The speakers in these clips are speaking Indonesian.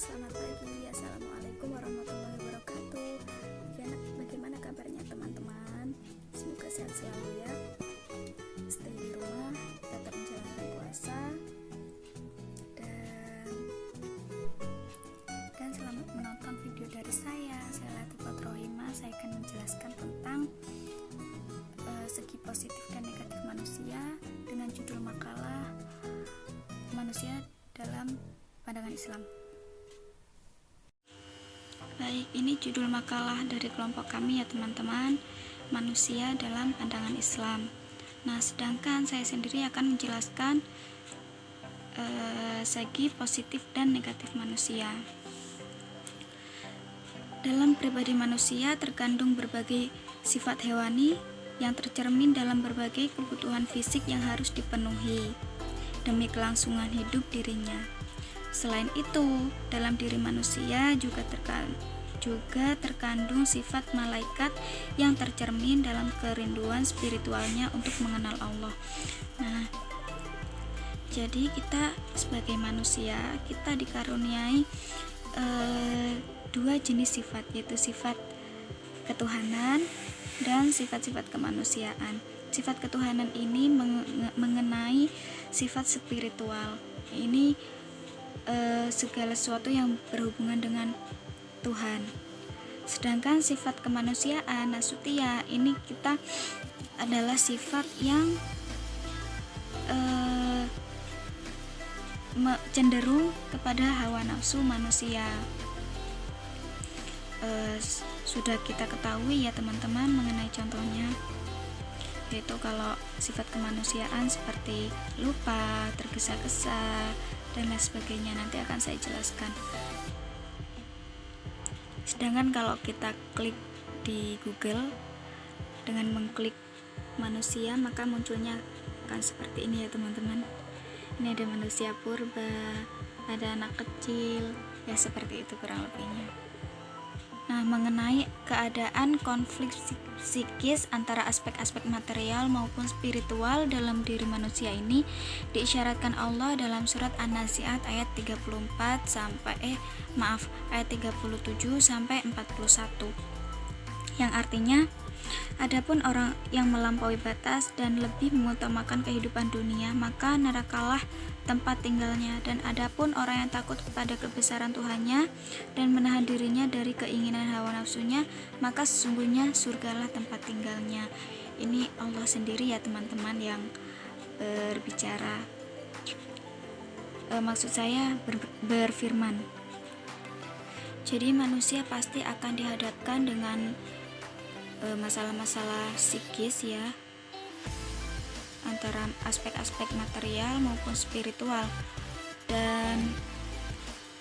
selamat pagi. Assalamualaikum warahmatullahi wabarakatuh. Bagaimana kabarnya teman-teman? Semoga sehat selalu ya. Stay di rumah, tetap menjalankan puasa, dan selamat menonton video dari saya. Saya Latifah Rohimah. Saya akan menjelaskan tentang segi positif dan negatif manusia dengan judul makalah manusia dalam pandangan Islam. Baik, ini judul makalah dari kelompok kami ya teman-teman, manusia dalam pandangan Islam. Nah, sedangkan saya sendiri akan menjelaskan segi positif dan negatif manusia. Dalam pribadi manusia terkandung berbagai sifat hewani yang tercermin dalam berbagai kebutuhan fisik yang harus dipenuhi demi kelangsungan hidup dirinya. Selain itu, dalam diri manusia juga terkandung sifat malaikat yang tercermin dalam kerinduan spiritualnya untuk mengenal Allah. Nah, jadi kita sebagai manusia, kita dikaruniai dua jenis sifat, yaitu sifat ketuhanan dan sifat-sifat kemanusiaan. Sifat ketuhanan ini mengenai sifat spiritual. Ini segala sesuatu yang berhubungan dengan Tuhan. Sedangkan sifat kemanusiaan, nasutia, ini kita adalah sifat yang cenderung kepada hawa nafsu manusia. Sudah kita ketahui ya teman-teman mengenai contohnya, yaitu kalau sifat kemanusiaan seperti lupa, tergesa-gesa, dan lain sebagainya, nanti akan saya jelaskan. Sedangkan kalau kita klik di Google dengan mengklik manusia, maka munculnya akan seperti ini ya teman-teman. Ini ada manusia purba, ada anak kecil, ya seperti itu kurang lebihnya. Nah, mengenai keadaan konflik psikis antara aspek-aspek material maupun spiritual dalam diri manusia ini diisyaratkan Allah dalam surat An-Nazi'at ayat 37 sampai 41. Yang artinya, adapun orang yang melampaui batas dan lebih mengutamakan kehidupan dunia, maka nerakalah tempat tinggalnya, dan adapun orang yang takut kepada kebesaran Tuhannya dan menahan dirinya dari keinginan hawa nafsunya, maka sesungguhnya surgalah tempat tinggalnya. Ini Allah sendiri ya teman-teman yang berbicara. Maksud saya berfirman. Jadi manusia pasti akan dihadapkan dengan masalah-masalah psikis ya, antara aspek-aspek material maupun spiritual, dan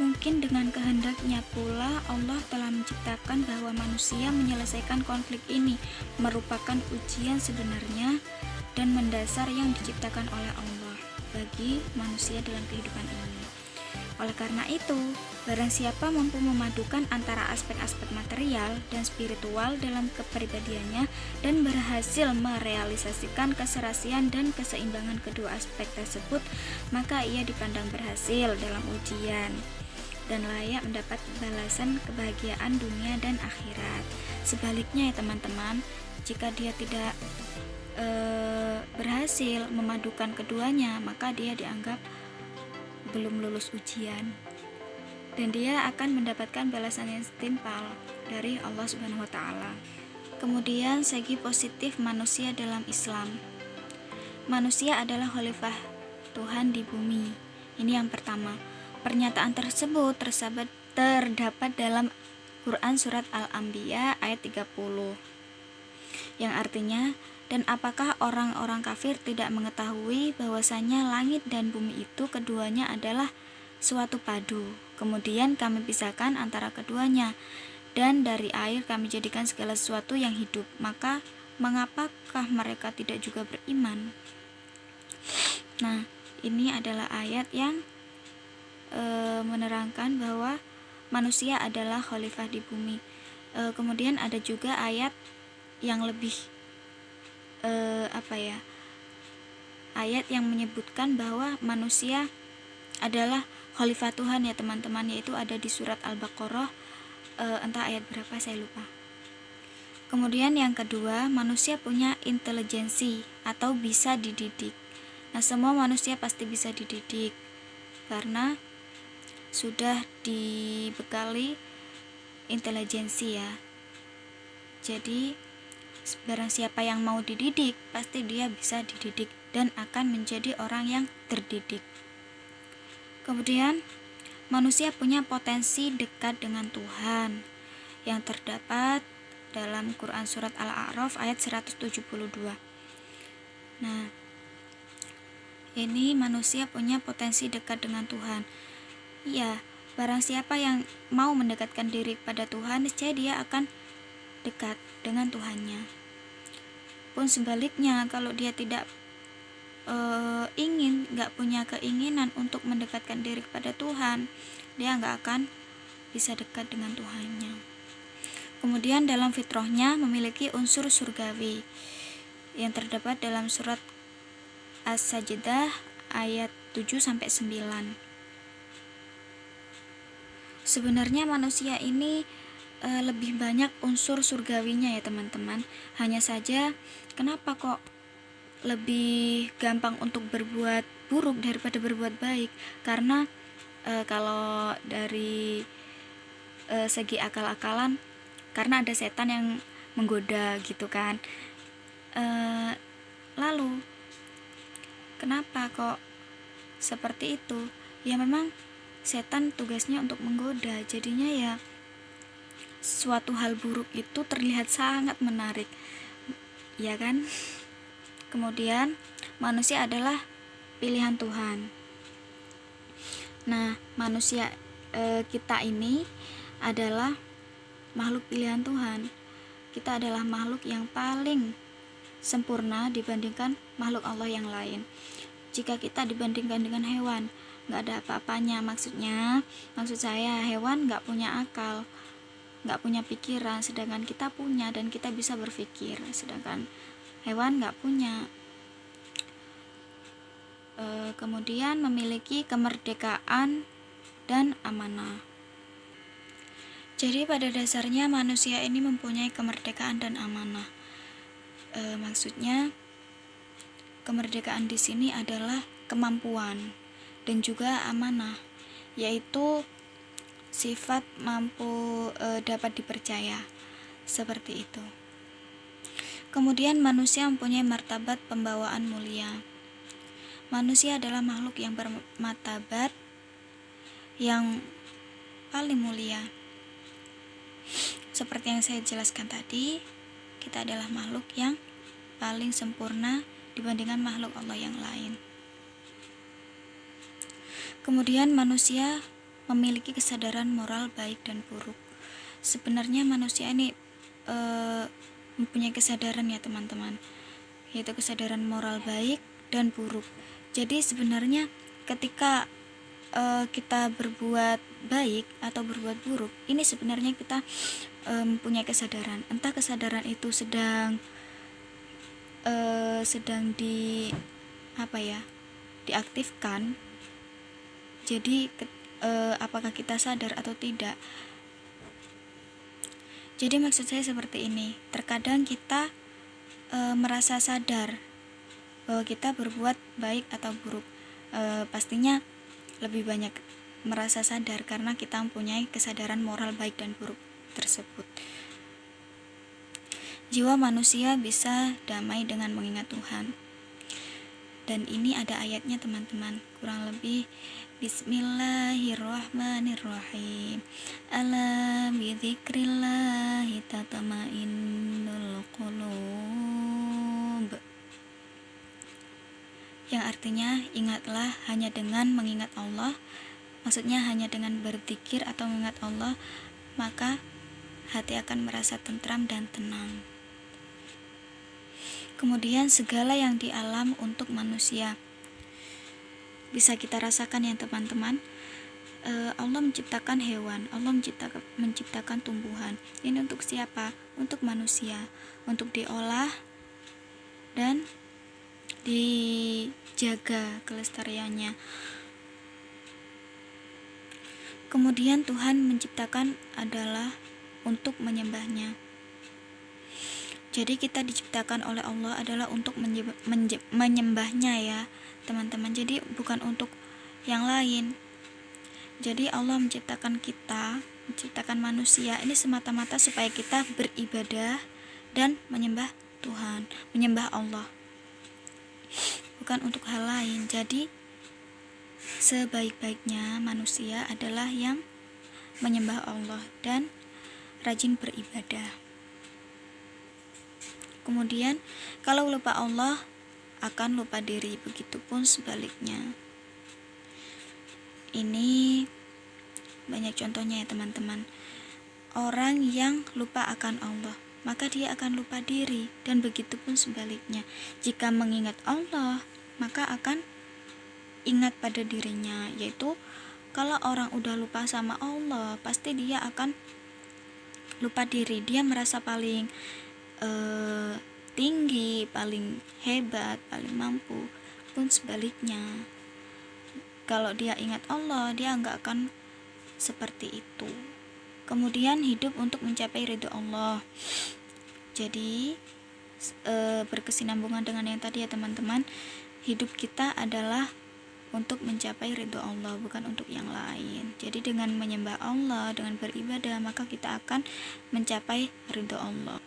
mungkin dengan kehendaknya pula Allah telah menciptakan bahwa manusia menyelesaikan konflik ini merupakan ujian sebenarnya dan mendasar yang diciptakan oleh Allah bagi manusia dalam kehidupan ini. Oleh karena itu, barang siapa mampu memadukan antara aspek-aspek material dan spiritual dalam kepribadiannya dan berhasil merealisasikan keserasian dan keseimbangan kedua aspek tersebut, maka ia dipandang berhasil dalam ujian dan layak mendapat balasan kebahagiaan dunia dan akhirat. Sebaliknya ya teman-teman, jika dia tidak berhasil memadukan keduanya, maka dia dianggap belum lulus ujian dan dia akan mendapatkan balasan yang setimpal dari Allah Subhanahu wa taala. Kemudian segi positif manusia dalam Islam. Manusia adalah khalifah Tuhan di bumi. Ini yang pertama. Pernyataan tersebut terdapat dalam Quran surat Al-Anbiya ayat 30. Yang artinya, dan apakah orang-orang kafir tidak mengetahui bahwasanya langit dan bumi itu keduanya adalah suatu padu. Kemudian kami pisahkan antara keduanya, dan dari air kami jadikan segala sesuatu yang hidup. Maka mengapakah mereka tidak juga beriman? Nah, ini adalah ayat yang menerangkan bahwa manusia adalah khalifah di bumi. Kemudian ada juga ayat yang lebih ayat yang menyebutkan bahwa manusia adalah khalifah Tuhan ya teman-teman, yaitu ada di surat Al-Baqarah, entah ayat berapa saya lupa. Kemudian yang kedua, manusia punya intelijensi atau bisa dididik. Nah, semua manusia pasti bisa dididik karena sudah dibekali intelijensi ya. Jadi barang siapa yang mau dididik, pasti dia bisa dididik dan akan menjadi orang yang terdidik. Kemudian manusia punya potensi dekat dengan Tuhan yang terdapat dalam Quran surat Al-A'raf ayat 172. Nah, ini manusia punya potensi dekat dengan Tuhan. Ya, barang siapa yang mau mendekatkan diri pada Tuhan, niscaya dia akan dekat dengan Tuhannya. Pun sebaliknya, kalau dia tidak nggak punya keinginan untuk mendekatkan diri kepada Tuhan, dia nggak akan bisa dekat dengan Tuhannya. Kemudian dalam fitrahnya memiliki unsur surgawi yang terdapat dalam surat As-Sajdah ayat 7-9. Sebenarnya manusia ini lebih banyak unsur surgawinya ya teman-teman. Hanya saja kenapa kok lebih gampang untuk berbuat buruk daripada berbuat baik? Karena kalau dari segi akal-akalan, karena ada setan yang menggoda gitu kan. Lalu kenapa kok seperti itu? Ya memang setan tugasnya untuk menggoda, jadinya ya suatu hal buruk itu terlihat sangat menarik, ya kan? Kemudian manusia adalah pilihan Tuhan. Nah, manusia kita ini adalah makhluk pilihan Tuhan. Kita adalah makhluk yang paling sempurna dibandingkan makhluk Allah yang lain. Jika kita dibandingkan dengan hewan, nggak ada apa-apanya. Maksud saya hewan nggak punya akal, nggak punya pikiran, sedangkan kita punya dan kita bisa berpikir, sedangkan hewan nggak punya. Kemudian memiliki kemerdekaan dan amanah. Jadi pada dasarnya manusia ini mempunyai kemerdekaan dan amanah. Maksudnya kemerdekaan di sini adalah kemampuan dan juga amanah, yaitu sifat mampu dapat dipercaya, seperti itu. Kemudian manusia mempunyai martabat pembawaan mulia. Manusia adalah makhluk yang bermartabat yang paling mulia. Seperti yang saya jelaskan tadi, kita adalah makhluk yang paling sempurna dibandingkan makhluk Allah yang lain. Kemudian manusia memiliki kesadaran moral baik dan buruk. Sebenarnya manusia ini mempunyai kesadaran ya teman-teman, yaitu kesadaran moral baik dan buruk. Jadi sebenarnya ketika kita berbuat baik atau berbuat buruk, ini sebenarnya kita mempunyai kesadaran. Entah kesadaran itu sedang diaktifkan. Jadi apakah kita sadar atau tidak? Jadi maksud saya seperti ini. Terkadang kita merasa sadar bahwa kita berbuat baik atau buruk. Pastinya lebih banyak merasa sadar karena kita mempunyai kesadaran moral baik dan buruk tersebut. Jiwa manusia bisa damai dengan mengingat Tuhan. Dan ini ada ayatnya teman-teman, kurang lebih Bismillahirrahmanirrahim. Ala bidzikrillahi tatma'innul qulub. Yang artinya ingatlah hanya dengan mengingat Allah, maksudnya hanya dengan berzikir atau mengingat Allah, maka hati akan merasa tentram dan tenang. Kemudian segala yang di alam untuk manusia bisa kita rasakan ya teman-teman. Allah menciptakan hewan, Allah menciptakan tumbuhan. Ini untuk siapa? Untuk manusia, untuk diolah dan dijaga kelestariannya. Kemudian Tuhan menciptakan adalah untuk menyembahnya. Jadi kita diciptakan oleh Allah adalah untuk menyembahnya ya teman-teman. Jadi bukan untuk yang lain. Jadi Allah menciptakan kita, menciptakan manusia ini semata-mata supaya kita beribadah dan menyembah Tuhan, menyembah Allah, bukan untuk hal lain. Jadi sebaik-baiknya manusia adalah yang menyembah Allah dan rajin beribadah. Kemudian kalau lupa Allah akan lupa diri, begitupun sebaliknya. Ini banyak contohnya ya teman-teman. Orang yang lupa akan Allah, maka dia akan lupa diri, dan begitupun sebaliknya. Jika mengingat Allah, maka akan ingat pada dirinya. Yaitu kalau orang udah lupa sama Allah, pasti dia akan lupa diri. Dia merasa paling tinggi, paling hebat, paling mampu. Pun sebaliknya, kalau dia ingat Allah, dia nggak akan seperti itu. Kemudian hidup untuk mencapai ridho Allah. Jadi berkesinambungan dengan yang tadi ya teman-teman. Hidup kita adalah untuk mencapai ridho Allah, bukan untuk yang lain. Jadi dengan menyembah Allah, dengan beribadah, maka kita akan mencapai ridho Allah.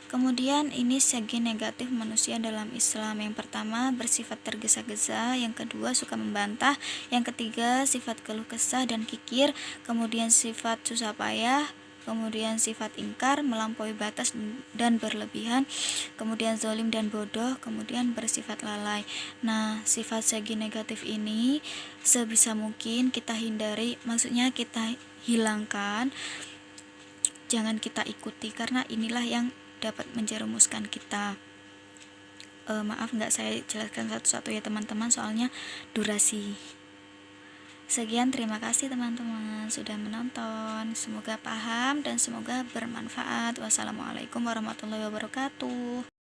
Kemudian ini segi negatif manusia dalam Islam. Yang pertama, bersifat tergesa-gesa. Yang kedua, suka membantah. Yang ketiga, sifat keluh kesah dan kikir. Kemudian sifat susah payah. Kemudian sifat ingkar, melampaui batas dan berlebihan. Kemudian zalim dan bodoh. Kemudian bersifat lalai. Nah, sifat segi negatif ini sebisa mungkin kita hindari, maksudnya kita hilangkan, jangan kita ikuti, karena inilah yang dapat menjerumuskan kita. Maaf nggak saya jelaskan satu-satu ya teman-teman, soalnya durasi. Sekian, terima kasih teman-teman sudah menonton. Semoga paham dan semoga bermanfaat. Wassalamualaikum warahmatullahi wabarakatuh.